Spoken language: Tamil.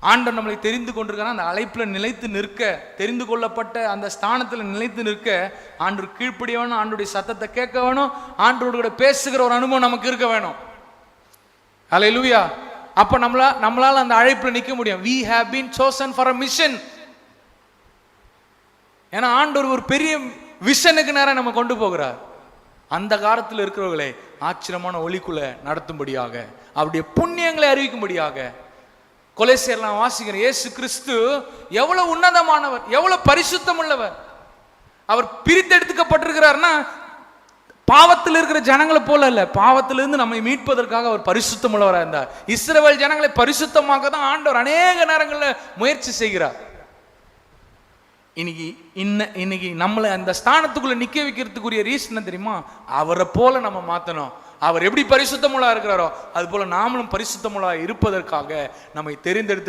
ஆண்டவர் நம்மளை தெரிந்து கொண்டிருக்கான அந்த அழைப்பில் நிலைத்து நிற்க, தெரிந்து கொள்ளப்பட்ட அந்த ஸ்தானத்தில் நிலைத்து நிற்க ஆண்டவர் கீழ்ப்படிய வேணும், ஆண்டோடைய சத்தத்தை கேட்க வேணும், ஆண்டோடு கூட பேசுகிற ஒரு அனுபவம் நமக்கு இருக்க வேணும். ஹல்லேலூயா. அப்ப நம்மளால அந்த அழைப்பில் நிற்க முடியும். we have been chosen for a mission. ஏன்னா ஆண்டவர் ஒரு பெரிய விஷனுக்கு நேரம் நம்ம கொண்டு போகிறார். அந்த காலத்தில் இருக்கிறவர்களை ஆச்சரியமான ஒளிக்குள்ள நடத்தும்படியாக, அவருடைய புண்ணியங்களை அறிவிக்கும்படியாக. கொலோசியர்லாம் வாசிக்கிற இயேசு கிறிஸ்து எவ்வளவு உன்னதமானவர், எவ்வளவு பரிசுத்தம் உள்ளவர். அவர் பிரித்தெடுக்கப்பட்டிருக்கிறார்னா பாவத்தில் இருக்கிற ஜனங்களை போல இல்ல, பாவத்திலிருந்து நம்மை மீட்பதற்காக அவர் பரிசுத்தம் உள்ளவராக இருந்தார். இஸ்ரவேல் ஜனங்களை பரிசுத்தமாக தான் ஆண்டவர் அநேக நேரங்களில் முயற்சி செய்கிறார். இன்னைக்கு நம்மளை அந்த ஸ்தானத்துக்குள்ள நிக்க வைக்கிறதுக்குரிய ரீசன் தெரியுமா? அவரை போல நம்ம மாத்தணும். அவர் எப்படி பரிசுத்தமுள்ளா இருக்கிறாரோ அது போல நாமளும் பரிசுத்தமுள்ளா இருப்பதற்காக நம்மை தெரிந்தெடுத்து